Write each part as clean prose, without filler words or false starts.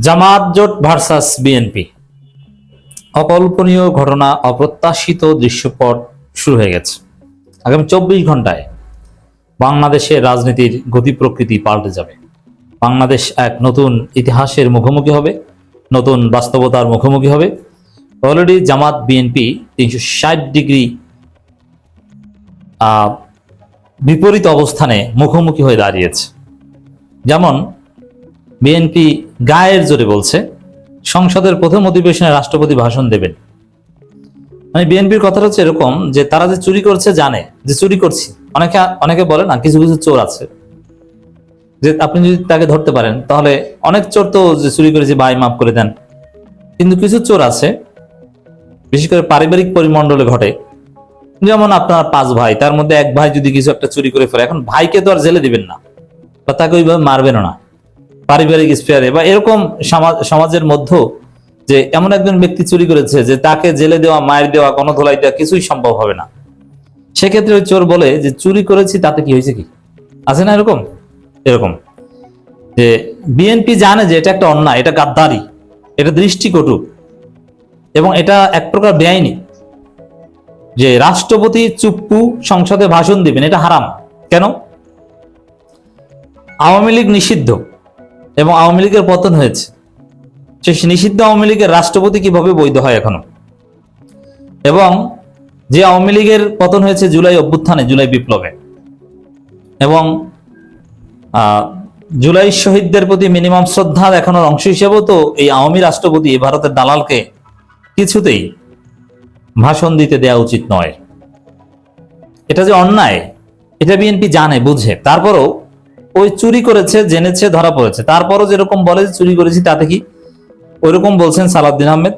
জামাত জোট versus BNP, অকল্পনীয় ঘটনা, অপ্রত্যাশিত দৃশ্যপট শুরু হয়ে গেছে। আগামী 24 ঘন্টায় বাংলাদেশের রাজনীতির গতি প্রকৃতি পাল্টে যাবে। বাংলাদেশ এক নতুন ইতিহাসের মুখোমুখি হবে, নতুন বাস্তবতার মুখোমুখি হবে। অলরেডি জামাত বিএনপি 360 ডিগ্রি বিপরীত অবস্থানে মুখোমুখি হয়ে দাঁড়িয়েছে। যেমন বিএনপি গায়ের জোরে বলছে সংসদের প্রথম অধিবেশনে রাষ্ট্রপতি ভাষণ দেবেন। মানে বিএনপির কথাটা হচ্ছে এরকম যে তারা যে চুরি করছে জানে যে চুরি করছি। অনেকে বলে না কিছু কিছু চোর আছে যে আপনি যদি তাকে ধরতে পারেন তাহলে অনেক চোর তো যে চুরি করেছে ভাই মাফ করে দেন, কিন্তু কিছু চোর আছে বিশেষ করে পারিবারিক পরিমণ্ডলে ঘটে। যেমন আপনার 5 ভাই, তার মধ্যে এক ভাই যদি কিছু একটা চুরি করে ফেলে, এখন ভাইকে তো আর জেলে দিবেন না বা তাকে ওইভাবে মারবেন না পারিবারিক স্পেয়ারে বা এরকম সমাজের মধ্যে যে এমন একজন ব্যক্তি চুরি করেছে যে তাকে জেলে দেওয়া, মায়ের দেওয়া, কোনো ধোলাই দেওয়া কিছুই সম্ভব হবে না। সেক্ষেত্রে ওই চোর বলে যে চুরি করেছি তাতে কি হয়েছে, কি আছে না এরকম এরকম যে বিএনপি জানে যে এটা একটা অন্যায়, এটা গাদ্দারি, এটা দৃষ্টিকটু এবং এটা এক প্রকার বেআইনি। যে রাষ্ট্রপতি চুপ্পু সংসদে ভাষণ দিবেন এটা হারাম। কেন? আওয়ামী লীগ নিষিদ্ধ এবং আওয়ামী লীগের পতন হয়েছে। সেই নিষিদ্ধ আওয়ামী লীগের রাষ্ট্রপতি কিভাবে বৈধ হয় এখনো? এবং যে আওয়ামী লীগের পতন হয়েছে জুলাই অভ্যুত্থানে, জুলাই বিপ্লবে, এবং জুলাই শহীদদের প্রতি মিনিমাম শ্রদ্ধা দেখানোর অংশ হিসেবেও তো এই আওয়ামী রাষ্ট্রপতি ভারতের দালালকে কিছুতেই ভাষণ দিতে দেওয়া উচিত নয়। এটা যে অন্যায় এটা বিএনপি জানে, বুঝে, তারপরও ওই চুরি করেছে, জেনেছে, ধরা পড়েছে, তারপরও যেরকম বলে চুরি করেছি তাতে কি, ওইরকম বলছেন সালাউদ্দিন আহমেদ।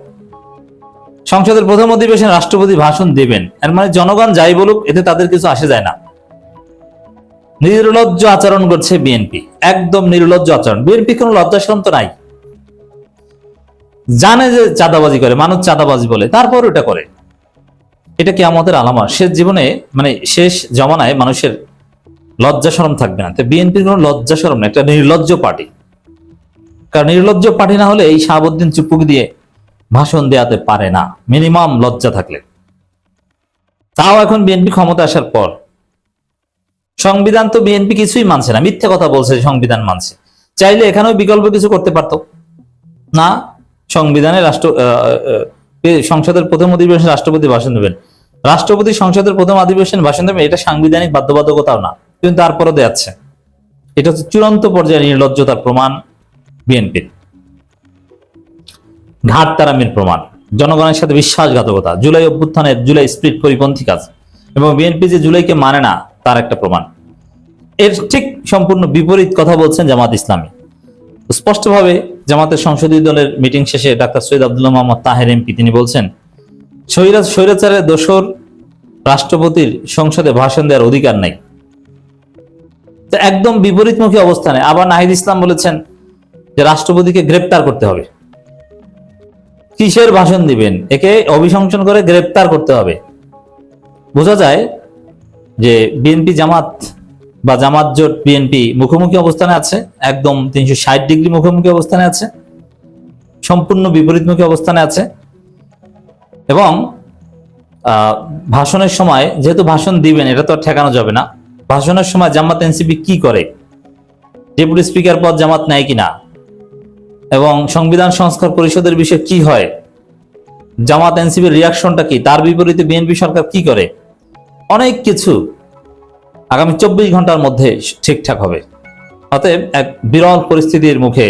সংসদের প্রথম অধিবেশনে রাষ্ট্রপতি ভাষণ দেবেন, এর মানে জনগণ যাই বলুক এতে তাদের কিছু আসে যায় না। নির্লজ্জ আচরণ করছে বিএনপি, একদম নির্লজ্জ আচরণ। বিএনপি কোনো লজ্জাশরম তো নাই, জানে যে চাঁদাবাজি করে, মানুষ চাঁদাবাজি বলে, তারপর ওটা করে। এটা কিয়ামতের আলামত। শেষ জীবনে মানে শেষ জমানায় মানুষের লজ্জা শরম থাকবে না। বিএনপির কোনো লজ্জা শরম না, একটা নির্লজ্জ পার্টি। কারণ নির্লজ্জ পার্টি না হলে এই শাহাবুদ্দিন চুপ্পুকে দিয়ে ভাষণ দেওয়াতে পারে না, মিনিমাম লজ্জা থাকলে। তাও এখন বিএনপি ক্ষমতা আসার পর সংবিধান তো বিএনপি কিছুই মানছে না, মিথ্যে কথা বলছে সংবিধান মানছে। চাইলে এখানেও বিকল্প কিছু করতে পারতো না। সংবিধানে সংসদের প্রথম অধিবেশনে রাষ্ট্রপতি ভাষণ দেবেন, রাষ্ট্রপতি সংসদের প্রথম অধিবেশনে ভাষণ দেবেন, এটা সাংবিধানিক বাধ্যবাধকতাও না, কিন্তু তারপরও দেয়াচ্ছে। এটা হচ্ছে চূড়ান্ত পর্যায়ে নির্লজ্জতার প্রমাণ, বিএনপির ঘাটতারামির প্রমাণ, জনগণের সাথে বিশ্বাসঘাতকতা, জুলাই অভ্যুত্থানের জুলাই স্প্রিট পরিপন্থী কাজ, এবং বিএনপি যে জুলাইকে মানে না তার একটা প্রমাণ। এর ঠিক সম্পূর্ণ বিপরীত কথা বলছেন জামাত ইসলামী। স্পষ্টভাবে জামাতের সংসদীয় দলের মিটিং শেষে ডাক্তার সৈয়দ আব্দুল্লাহ মোহাম্মদ তাহের এমপি তিনি বলছেন স্বৈরাচারের দোসর রাষ্ট্রপতির সংসদে ভাষণ দেওয়ার অধিকার নাই। তো একদম বিপরীতমুখী অবস্থানে আবার নাহিদ ইসলাম বলেছেন যে রাষ্ট্রপতিকে গ্রেপ্তার করতে হবে। কিসের ভাষণ দিবেন? একে অভিশংসন করে গ্রেপ্তার করতে হবে। বোঝা যায় যে বিএনপি জামাত বা জামাত জোট বিএনপি মুখোমুখি অবস্থানে আছে, একদম 360 ডিগ্রি মুখোমুখি অবস্থানে আছে, সম্পূর্ণ বিপরীতমুখী অবস্থানে আছে। এবং ভাষণের সময় যেহেতু ভাষণ দিবেন এটা তো ঠেকানো যাবে না। ভাষণের সময় জামাত এনসিপি কি করে, ডেপুটি স্পিকার পদ জামাত নেয় কিনা, এবং সংবিধান সংস্কার পরিষদের বিষয়ে কি হয়, জামাত এনসিপির রিয়াকশনটা কি, তার বিপরীতে বিএনপি সরকার কি করে, অনেক কিছু আগামী 24 ঘন্টার মধ্যে ঠিকঠাক হবে। অতএব এক বিরল পরিস্থিতির মুখে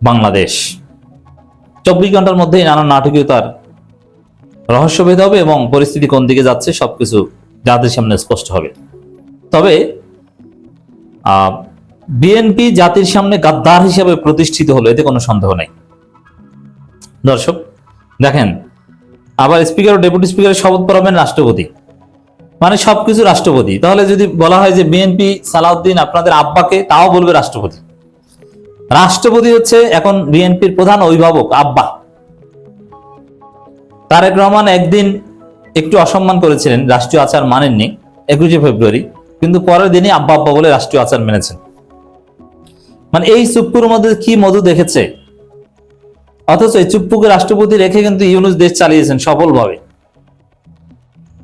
বাংলাদেশ। 24 ঘন্টার মধ্যেই নানা নাটকীয়তার রহস্যভেদ হবে এবং পরিস্থিতি কোন দিকে যাচ্ছে সবকিছু জাতির সামনে স্পষ্ট হবে। তবে বিএনপি জাতির সামনে গাদ্দার হিসেবে প্রতিষ্ঠিত হলো, এতে কোনো সন্দেহ নেই। দর্শক দেখেন, আবার স্পিকার ও ডেপুটি স্পিকারের শপথ পড়াবেন রাষ্ট্রপতি, মানে সবকিছু রাষ্ট্রপতি। তাহলে যদি বলা হয় যে বিএনপি সালাউদ্দিন আপনাদের আব্বাকে, তাও বলবে রাষ্ট্রপতি। রাষ্ট্রপতি হচ্ছে এখন বিএনপির প্রধান অভিভাবক, আব্বা। তারেক রহমান একদিন একটু অসম্মান করেছিলেন, রাষ্ট্রীয় আচার মানেননি 21 ফেব্রুয়ারি, কিন্তু পরের দিনই আব্বা আব্বা বলে রাষ্ট্রীয় আচার মেনেছেন। মানে এই চুপ্পুর মধ্যে কি মধু দেখেছে অথচ এই চুপ্পুকে রাষ্ট্রপতি রেখে কিন্তু ইউনূস দেশ চালিয়েছেন সফলভাবে।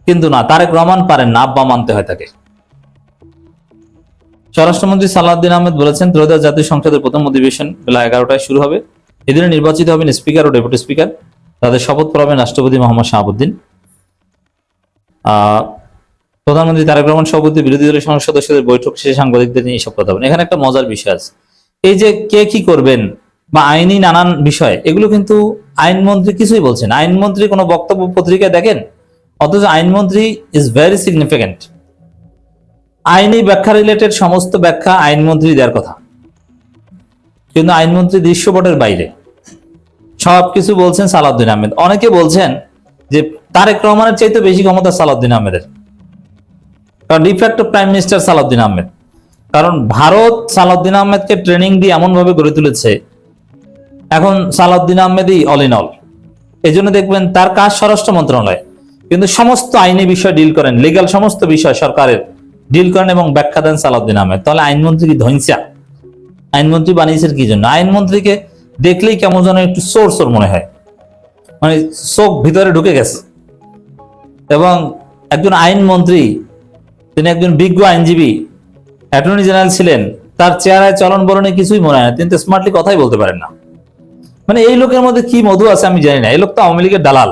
কিন্তু না, তারেক রহমান পারেন না, আব্বা মানতে হয় তাকে। স্বরাষ্ট্রমন্ত্রী সালাউদ্দিন আহমেদ বলেছেন, ত্রয়োদশ জাতীয় সংসদের প্রথম অধিবেশন বেলা 11টায় শুরু হবে। এদিনে নির্বাচিত হবেন স্পিকার ও ডেপুটি স্পিকার। তাদের শপথ পড়াবেন রাষ্ট্রপতি মোহাম্মদ শাহাবুদ্দিন। প্রধানমন্ত্রী তারেক রহমান সভাপতি বিরোধী দলের সংসদ সদস্যদের বৈঠক শেষে সাংবাদিকদের নিয়ে এসব কথা বলেন। এখানে একটা মজার বিষয় আছে, এই যে কে কি করবেন বা আইনি নানান বিষয়, এগুলো কিন্তু আইনমন্ত্রী কিছুই বলছেন। আইনমন্ত্রী কোনো বক্তব্য পত্রিকায় দেখেন, অথচ আইনমন্ত্রী ইজ ভেরি সিগনিফিকেন্ট। আইনি ব্যাখ্যা রিলেটেড সমস্ত ব্যাখ্যা আইনমন্ত্রী দেওয়ার কথা, কিন্তু আইনমন্ত্রী দৃশ্যপটের বাইরে সবকিছু বলছেন সালাউদ্দিন আহমেদ। অনেকে বলছেন যে তারেক রহমানের চাইতে বেশি ক্ষমতা সালাউদ্দিন আহমেদের, কারণ de facto prime minister Salahuddin Ahmed. কারণ ভারত সালাউদ্দিন আহমেদকে ট্রেনিং দিয়ে এমন ভাবে গড়ে তুলেছে, এখন সালাউদ্দিন আহমেদই অল ইন অল। এই জন্য দেখবেন তার কাজ স্বরাষ্ট্র মন্ত্রণালয়, কিন্তু সমস্ত আইনি বিষয় ডিল করেন, লিগাল সমস্ত বিষয় সরকারের ডিল করেন এবং ব্যাখ্যা দেন সালাউদ্দিন আহমেদ। তাহলে আইনমন্ত্রী কি ধৈর্যা? আইনমন্ত্রী বানিয়েছেন কি জন্য? আইনমন্ত্রীকে দেখলেই কেমন যেন একটু সোর সোর মনে হয়, মানে চোখ ভিতরে ঢুকে গেছে। এবং একজন আইনমন্ত্রী, তিনি একজন বিজ্ঞ আইনজীবী, অ্যাটর্নি জেনারেল ছিলেন, তার চেহারায় চলন বলনে কিছুই মনে হয় না, তিনি তো স্মার্টলি কথাই বলতে পারেন না। মানে এই লোকের মধ্যে কি মধু আছে আমি জানি না। এই লোক তো আওয়ামী লীগের দালাল,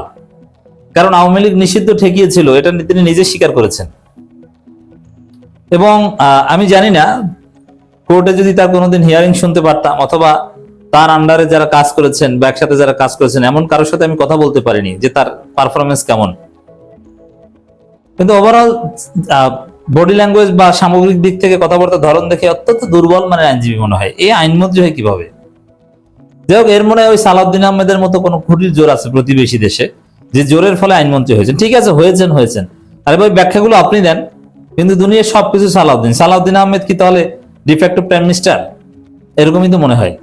কারণ আওয়ামী লীগ নিষিদ্ধ ঠেকিয়েছিল, এটা তিনি নিজে স্বীকার করেছেন। এবং আমি জানি না কোর্টে যদি তার কোনোদিন হিয়ারিং শুনতে পারতাম, অথবা তার আন্ডারে যারা কাজ করেছেন বা একসাথে যারা কাজ করেছেন, এমন কারোর সাথে আমি কথা বলতে পারিনি যে তার পারফরমেন্স কেমন। কিন্তু ওভারঅল বডি ল্যাঙ্গুয়েজ বা সামগ্রিক দিক থেকে কথাবার্তার ধরন দেখে অত্যন্ত দুর্বল মানে আইনজীবী মনে হয়। এই আইনমন্ত্রী হয় কিভাবে? যাই হোক, এর মনে হয় ওই সালাউদ্দিন আহমেদের মতো কোনো খুঁটির জোর আছে প্রতিবেশী দেশে, যে জোরের ফলে আইনমন্ত্রী হয়েছেন। ঠিক আছে, হয়েছেন, আরে ভাই ব্যাখ্যাগুলো আপনি দেন, কিন্তু দুনিয়ার সবকিছু সালাউদ্দিন আহমেদ কি তাহলে ডিফ্যাক্টো প্রাইম মিনিস্টার? এরকমই তো মনে হয়।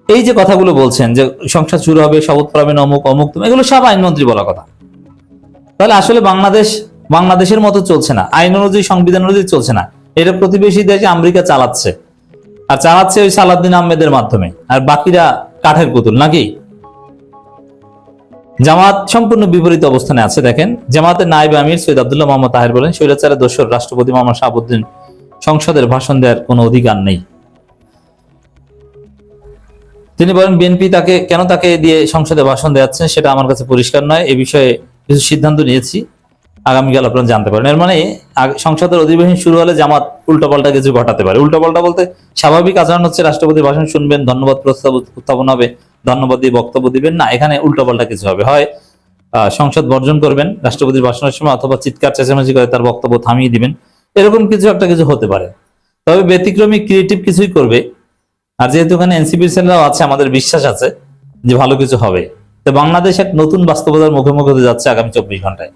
এই যে কথাগুলো বলছেন যে সংসদ শুরু হবে, শপথ পড়াবেন, অমুক অমুক, এগুলো সব আইনমন্ত্রী বলা কথা। তাহলে আসলে বাংলাদেশের মতো চলছে না, আইন অনুযায়ী সংবিধান অনুযায়ী চলছে না। এটা প্রতিবেশী দেশে আমেরিকা চালাচ্ছে, আর চালাচ্ছে ওই সালাউদ্দিন আহমেদের মাধ্যমে, আর বাকিরা কাঠের পুতুল নাকি? জামাত সম্পূর্ণ বিপরীত অবস্থানে আছে। দেখেন, জামাতের নায়েব আমির সৈয়দ আব্দুল্লাহ মোহাম্মদ তাহের বলেন, স্বৈরাচারের দোসর রাষ্ট্রপতি মোহাম্মদ শাহাবুদ্দিন সংসদের ভাষণ দেওয়ার কোনো অধিকার নেই। তিনি বলেন, বিএনপি কেন তাকে দিয়ে সংসদে ভাষণ দেওয়াচ্ছে সেটা আমার কাছে পরিষ্কার নয়। এ বিষয়ে কিছু সিদ্ধান্ত নিয়েছি, আগামীকাল আপনারা জানতে পারেন। এর মানে সংসদের অধিবেশন শুরু হলে জামাত উল্টোপাল্টা কিছু ঘটাতে পারে। উল্টোপাল্টা বলতে স্বাভাবিক আচরণ হচ্ছে রাষ্ট্রপতির ভাষণ শুনবেন, ধন্যবাদ প্রস্তাব উত্থাপন হবে, ধন্যবাদ দিয়ে বক্তব্য দিবেন। না, এখানে উল্টোপাল্টা কিছু হবে, হয় সংসদ বর্জন করবেন রাষ্ট্রপতির ভাষণের সময়, অথবা চিৎকার চেঁচামেচি করে তার বক্তব্য থামিয়ে দিবেন। এরকম কিছু হতে পারে। তবে ব্যতিক্রমী ক্রিয়েটিভ কিছুই করবে। আর যেহেতু এখানে এনসিপির ছেলেরাও আছে, আমাদের বিশ্বাস আছে যে ভালো কিছু হবে। তো বাংলাদেশ এক নতুন বাস্তবতার মুখোমুখি হতে যাচ্ছে আগামী 24 ঘন্টায়।